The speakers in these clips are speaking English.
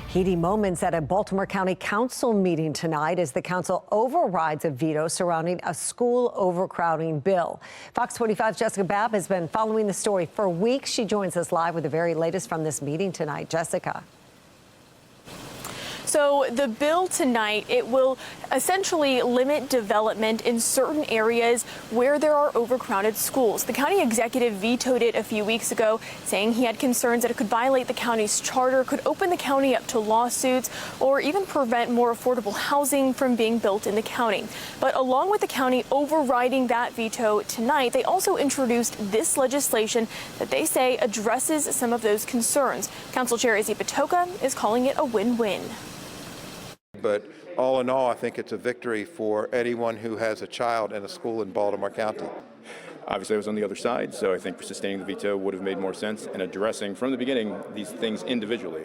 Heating moments at a Baltimore County Council meeting tonight as the council overrides a veto surrounding a school overcrowding bill. Fox 45's Jessica Babb has been following the story for weeks. She joins us live with the very latest from this meeting tonight. Jessica. So the bill tonight, it will essentially limit development in certain areas where there are overcrowded schools. The county executive vetoed it a few weeks ago, saying he had concerns that it could violate the county's charter, could open the county up to lawsuits, or even prevent more affordable housing from being built in the county. But along with the county overriding that veto tonight, they also introduced this legislation that they say addresses some of those concerns. Council Chair Izzy Patoka is calling it a win-win. But all in all, I think it's a victory for anyone who has a child in a school in Baltimore County. Obviously, I was on the other side, so I think sustaining the veto would have made more sense and addressing from the beginning these things individually.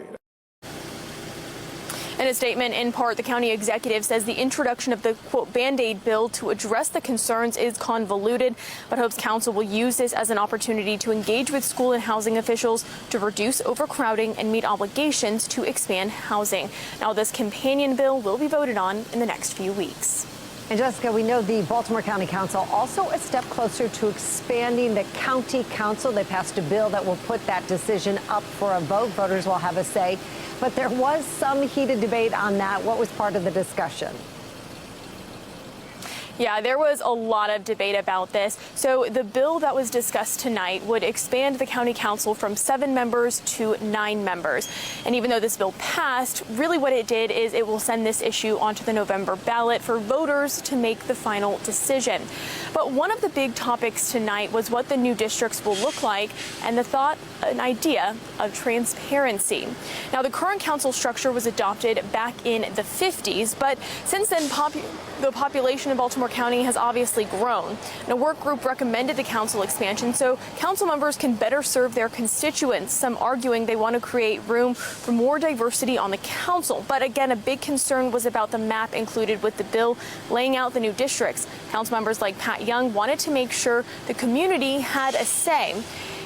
In a statement, in part, the county executive says the introduction of the, quote, Band-Aid bill to address the concerns is convoluted, but hopes council will use this as an opportunity to engage with school and housing officials to reduce overcrowding and meet obligations to expand housing. Now, this companion bill will be voted on in the next few weeks. And Jessica, we know the Baltimore County Council also a step closer to expanding the county council. They passed a bill that will put that decision up for a vote. Voters will have a say. But there was some heated debate on that. What was part of the discussion? Yeah, there was a lot of debate about this. So the bill that was discussed tonight would expand the county council from 7 members to 9 members. And even though this bill passed, really what it did is it will send this issue onto the November ballot for voters to make the final decision. But one of the big topics tonight was what the new districts will look like and an idea of transparency. Now, the current council structure was adopted back in the 50s, but since then the population in Baltimore County has obviously grown. And a work group recommended the council expansion so council members can better serve their constituents, some arguing they want to create room for more diversity on the council. But again, a big concern was about the map included with the bill laying out the new districts. Council members like Pat Young wanted to make sure the community had a say.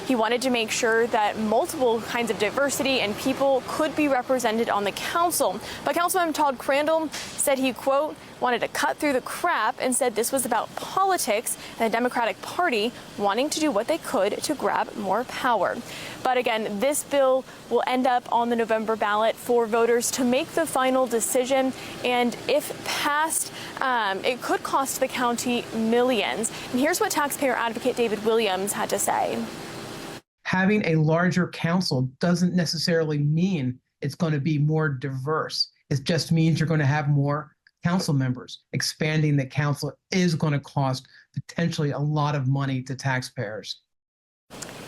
He wanted to make sure that multiple kinds of diversity and people could be represented on the council. But Councilman Todd Crandall said he, quote, wanted to cut through the crap and said this was about politics and the Democratic Party wanting to do what they could to grab more power. But again, this bill will end up on the November ballot for voters to make the final decision. And if passed, it could cost the county millions. And here's what taxpayer advocate David Williams had to say. Having a larger council doesn't necessarily mean it's going to be more diverse. It just means you're going to have more council members. Expanding the council is going to cost potentially a lot of money to taxpayers.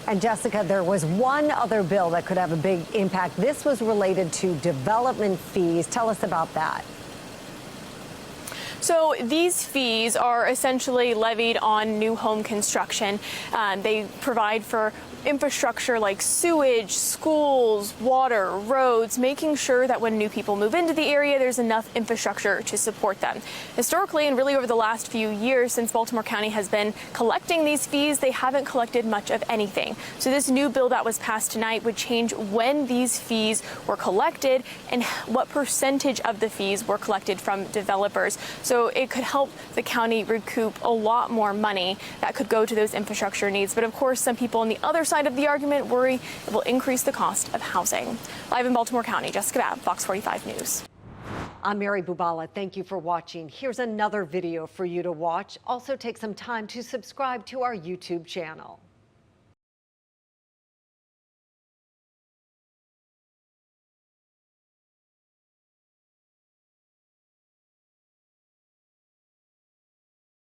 And Jessica, there was one other bill that could have a big impact. This was related to development fees. Tell us about that. So these fees are essentially levied on new home construction. They provide for infrastructure like sewage, schools, water, roads, making sure that when new people move into the area, there's enough infrastructure to support them. Historically, and really over the last few years since Baltimore County has been collecting these fees, they haven't collected much of anything. So this new bill that was passed tonight would change when these fees were collected and what percentage of the fees were collected from developers. So it could help the county recoup a lot more money that could go to those infrastructure needs. But of course, some people on the other side of the argument worry it will increase the cost of housing. Live in Baltimore County, Jessica Babb, Fox 45 News. I'm Mary Bubala. Thank you for watching. Here's another video for you to watch. Also take some time to subscribe to our YouTube channel.